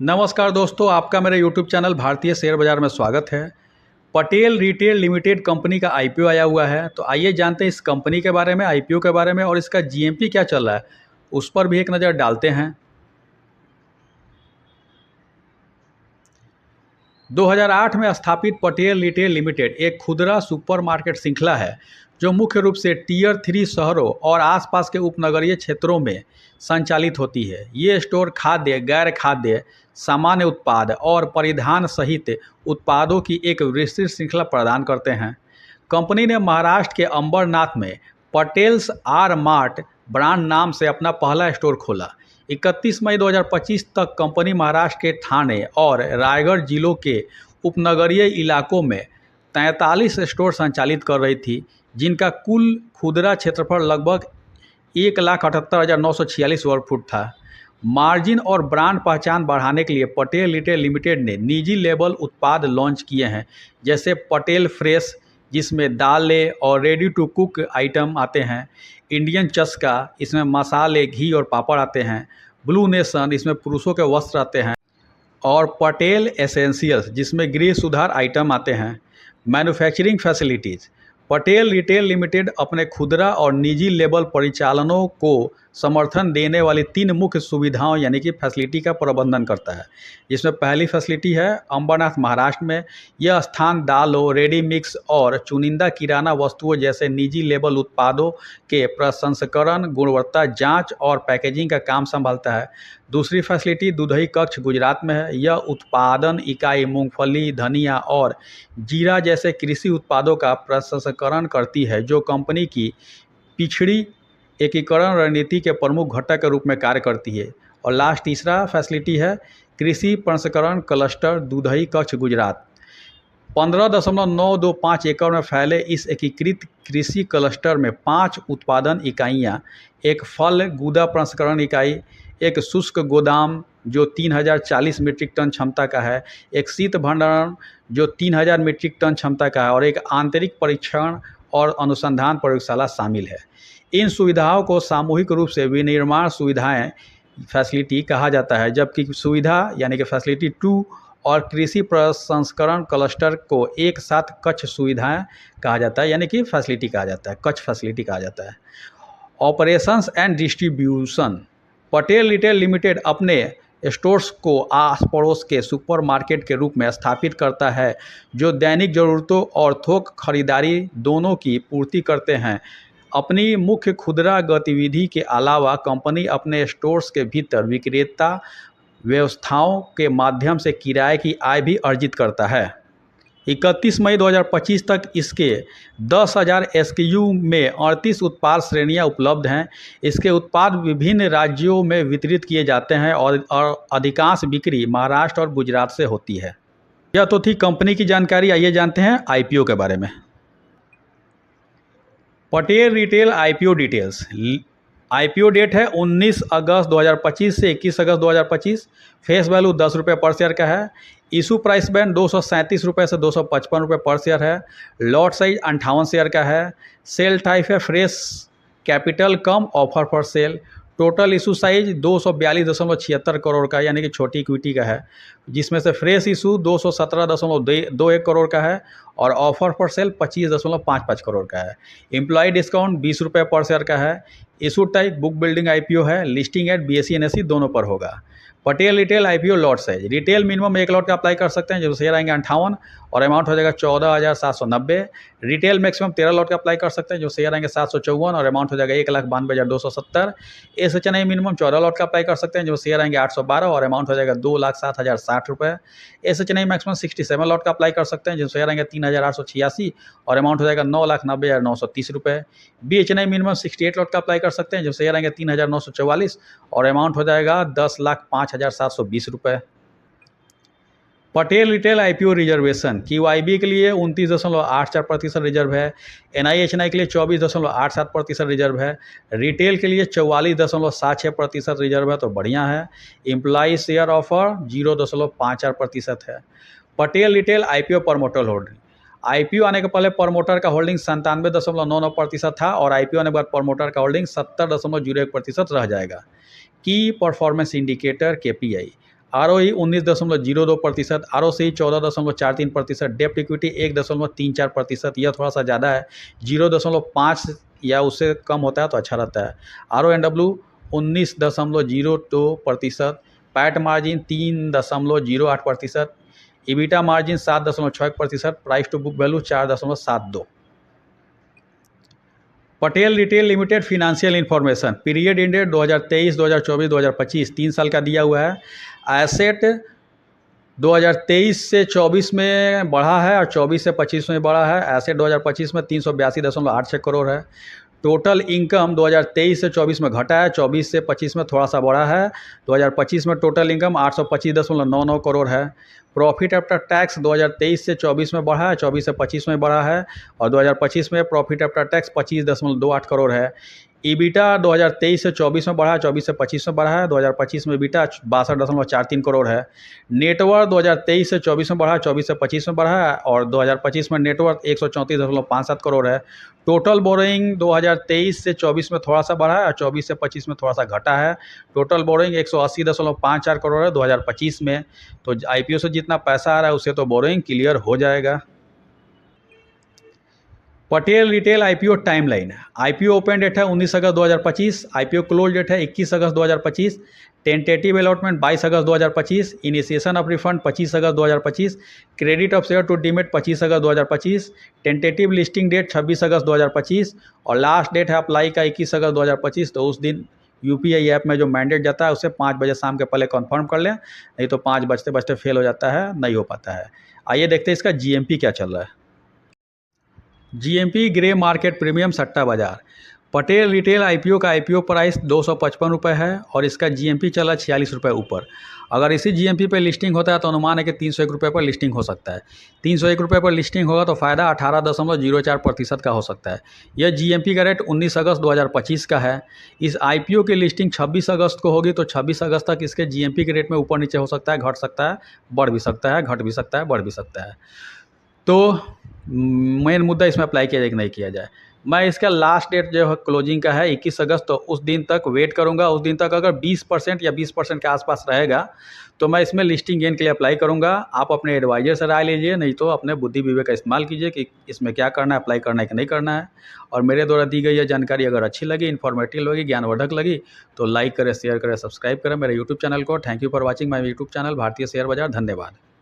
नमस्कार दोस्तों, आपका मेरे YouTube चैनल भारतीय शेयर बाजार में स्वागत है। पटेल रिटेल लिमिटेड कंपनी का आईपीओ आया हुआ है, तो आइए जानते हैं इस कंपनी के बारे में, आईपीओ के बारे में और इसका जीएमपी क्या चल रहा है, उस पर भी एक नज़र डालते हैं। 2008 में स्थापित पटेल रिटेल लिमिटेड एक खुदरा सुपरमार्केट श्रृंखला है जो मुख्य रूप से टीयर 3 शहरों और आसपास के उपनगरीय क्षेत्रों में संचालित होती है। ये स्टोर खाद्य, गैर खाद्य, सामान्य उत्पाद और परिधान सहित उत्पादों की एक विस्तृत श्रृंखला प्रदान करते हैं। कंपनी ने महाराष्ट्र के अंबरनाथ में पटेल्स आर मार्ट ब्रांड नाम से अपना पहला स्टोर खोला। 31 मई 2025 तक कंपनी महाराष्ट्र के ठाणे और रायगढ़ जिलों के उपनगरीय इलाकों में 43 स्टोर संचालित कर रही थी, जिनका कुल खुदरा क्षेत्रफल लगभग 1,78,946 वर्ग फुट था। मार्जिन और ब्रांड पहचान बढ़ाने के लिए पटेल रिटेल लिमिटेड ने निजी लेबल उत्पाद लॉन्च किए हैं, जैसे पटेल फ्रेश जिसमें दालें और रेडी टू कुक आइटम आते हैं, इंडियन चस्का इसमें मसाले, घी और पापड़ आते हैं, ब्लू नेशन इसमें पुरुषों के वस्त्र आते हैं और पटेल एसेंशियल्स जिसमें गृह सुधार आइटम आते हैं। Manufacturing facilities. Patel retail limited अपने खुदरा और निजी लेबल परिचालनों को समर्थन देने वाली 3 मुख्य सुविधाओं यानी कि फैसिलिटी का प्रबंधन करता है, जिसमें पहली फैसिलिटी है अंबरनाथ महाराष्ट्र में। यह स्थान दालों, रेडी मिक्स और चुनिंदा किराना वस्तुओं जैसे निजी लेबल उत्पादों के प्रसंस्करण, गुणवत्ता जांच और पैकेजिंग का काम संभालता है। दूसरी फैसिलिटी दुधई कक्ष गुजरात में है। यह उत्पादन इकाई मूंगफली, धनिया और जीरा जैसे कृषि उत्पादों का प्रसंस्करण करती है, जो कंपनी की पिछड़ी एकीकरण रणनीति के प्रमुख घटक के रूप में कार्य करती है। और लास्ट तीसरा फैसिलिटी है कृषि प्रसंस्करण क्लस्टर दुधई कच्छ गुजरात। 15.925 एकड़ में फैले इस एकीकृत कृषि क्लस्टर में 5 उत्पादन इकाइयाँ, एक फल गूदा प्रसंस्करण इकाई, एक शुष्क गोदाम जो 3040 मीट्रिक टन क्षमता का है, एक शीत भंडारण जो 3000 मीट्रिक टन क्षमता का है और एक आंतरिक परीक्षण और अनुसंधान प्रयोगशाला शामिल है। इन सुविधाओं को सामूहिक रूप से विनिर्माण सुविधाएं फैसिलिटी कहा जाता है, जबकि सुविधा यानी कि फैसिलिटी 2 और कृषि प्रसंस्करण क्लस्टर को एक साथ कच्छ सुविधाएं कहा जाता है, यानी कि फैसिलिटी कहा जाता है, कच्छ फैसिलिटी कहा जाता है। Operations and distribution. Patel retail limited अपने स्टोर्स को आस पड़ोस के सुपरमार्केट के रूप में स्थापित करता है, जो दैनिक ज़रूरतों और थोक खरीदारी दोनों की पूर्ति करते हैं। अपनी मुख्य खुदरा गतिविधि के अलावा कंपनी अपने स्टोर्स के भीतर विक्रेता व्यवस्थाओं के माध्यम से किराए की आय भी अर्जित करता है। 31 मई 2025 तक इसके 10,000 SKU में 38 उत्पाद श्रेणियां उपलब्ध हैं। इसके उत्पाद विभिन्न राज्यों में वितरित किए जाते हैं और अधिकांश बिक्री महाराष्ट्र और गुजरात से होती है। यह तो थी कंपनी की जानकारी। आइए जानते हैं आईपीओ के बारे में। Patel retail IPO details. IPO date है 19 अगस्त 2025 से 21 अगस्त 2025। फेस वैल्यू 10 रुपये पर शेयर का है। इशू प्राइस बैंड 237 रुपये से 255 रुपये पर शेयर है। लॉट साइज 58 शेयर का है। सेल टाइप है fresh capital come offer for sale. Total issue size 242.76 crore का यानी कि छोटी इक्विटी का है, जिसमें से फ्रेश इशू 217.21 करोड़ का है और ऑफर फॉर सेल 25.55 करोड़ का है। एम्प्लॉय डिस्काउंट 20 रुपये पर शेयर का है। Issue type book building IPO है। लिस्टिंग एट BSE NSE दोनों पर होगा। Patel retail IPO lot size. Retail minimum 1 lot का अप्लाई कर सकते हैं, जो शेयर आएंगे 58 और अमाउंट हो जाएगा 14,790। रिटेल मैक्सिमम 13 लॉट का अप्लाई कर सकते हैं, जो शेयर आएंगे 754 और अमाउंट हो जाएगा 1,92,270। SHNI मिनिमम 14 लॉट का अप्लाई कर सकते हैं, जो शेयर आएंगे 812 और अमाउंट हो जाएगा 2,07,060 रुपये। SHNI मैक्सिमम 67 लॉट का अप्लाई कर सकते हैं, जो शेयर आएंगे 3,886 और अमाउंट हो जाएगा 9,90,930 रुपये। BHNI मिनिमम 68 लॉट का अप्लाई कर सकते हैं, जो शेयर आएंगे 3,944 और अमाउंट हो जाएगा 10,05,720 रुपये। Patel retail IPO reservation. QIB के लिए 29.84% रिजर्व है। NIHNI के लिए 24.87% रिजर्व है। रिटेल के लिए 44.76% रिजर्व है, तो बढ़िया है। एम्प्लॉई शेयर ऑफर 0.54% है। Patel retail IPO promoter holding. IPO आने के पहले प्रमोटर का होल्डिंग 97.99% था और आईपीओ आने के बाद प्रमोटर का होल्डिंग 70.01% रह जाएगा। की performance indicator KPI। ROE 19.02%, ROCE 14.43%, डेप्ट इक्विटी 1.34%, यह थोड़ा सा ज़्यादा है, 0.5 या उससे कम होता है तो अच्छा रहता है। RONW 19.02%, PAT margin 3.08%, EBITDA margin 7.61%, price to book value 4.72। Patel retail limited financial information, period ended 2023, 2024, 2025, 3 साल का दिया हुआ है। एसेट 2023 से 24 में बढ़ा है और 24 से 25 में बढ़ा है। एसेट 2025 में 382.86 करोड़ है। टोटल इनकम 2023 से 24 में घटा है, 24 से 25 में थोड़ा सा बढ़ा है। 2025 में टोटल इनकम 825.99 करोड़ है। प्रॉफिट आफ्टर टैक्स 2023 से 24 में बढ़ा है, 24 से 25 में बढ़ा है और 2025 में प्रॉफिट आफ्टर टैक्स 25.28 करोड़ है। ईबिटा 2023 से 24 में बढ़ा है, 24 से 25 में बढ़ा है। 2025 में ईबिटा 62.43 करोड़ है। नेटवर्थ 2023 से 24 में बढ़ा है, 24 से 25 में बढ़ा है और 2025 में नेटवर्थ 134.57 करोड़ है। टोटल बोरोइंग 2023 से 24 में थोड़ा सा बढ़ा है और 24 से 25 में थोड़ा सा घटा है। टोटल बोरोइंग 180.54 करोड़ है 2025 में। तो IPO से जितना पैसा आ रहा है उससे तो बोरोइंग क्लियर हो जाएगा। पटेल रिटेल IPO टाइमलाइन है। IPO ओपन डेट है 19 अगस्त 2025, IPO क्लोज डेट है 21 अगस्त 2025, टेंटेटिव अलॉटमेंट 22 अगस्त 2025, इनिशिएशन ऑफ रिफंड 25 अगस्त 2025, credit of share to demat 25 अगस्त 2025, टेंटेटिव लिस्टिंग डेट 26 अगस्त 2025 और लास्ट डेट है अप्लाई का 21 अगस्त 2025। तो उस दिन UPI ऐप में जो मैंडेट जाता है उसे 5 बजे शाम के पहले कन्फर्म कर लें, नहीं तो 5 बजते बजते फेल हो जाता है, नहीं हो पाता है। आइए देखते हैं इसका GMP क्या चल रहा है। GMP ग्रे मार्केट प्रीमियम सट्टा बाजार। पटेल रिटेल IPO का IPO प्राइस 255 रुपये है और इसका GMP चला 46 रुपये ऊपर। अगर इसी GMP पे लिस्टिंग होता है तो अनुमान है कि 301 रुपये पर लिस्टिंग हो सकता है। 301 रुपये पर लिस्टिंग होगा तो फ़ायदा 18.04% का हो सकता है। यह GMP का रेट 19 अगस्त 2025 का है। इस IPO की लिस्टिंग 26 अगस्त को होगी तो 26 अगस्त तक इसके GMP के रेट में ऊपर नीचे हो सकता है, घट सकता है, बढ़ भी सकता है, घट भी सकता है, बढ़ भी सकता है। तो मेन मुद्दा इसमें अप्लाई किया जाए कि नहीं किया जाए। मैं इसका लास्ट डेट जो है क्लोजिंग का है 21 अगस्त, तो उस दिन तक वेट करूंगा। उस दिन तक अगर 20% या 20% के आसपास रहेगा तो मैं इसमें लिस्टिंग गेन के लिए अप्लाई करूंगा। आप अपने एडवाइजर से राय लीजिए, नहीं तो अपने बुद्धि विवेक का इस्तेमाल कीजिए कि इसमें क्या करना है, अप्लाई करना है कि नहीं करना है। और मेरे द्वारा दी गई यह जानकारी अगर अच्छी लगी, इन्फॉर्मेटिव लगी, ज्ञानवर्धक लगी तो लाइक करें, शेयर करें, सब्सक्राइब करें मेरे यूट्यूब चैनल को। Thank you for watching my YouTube channel भारतीय शेयर बाजार। धन्यवाद।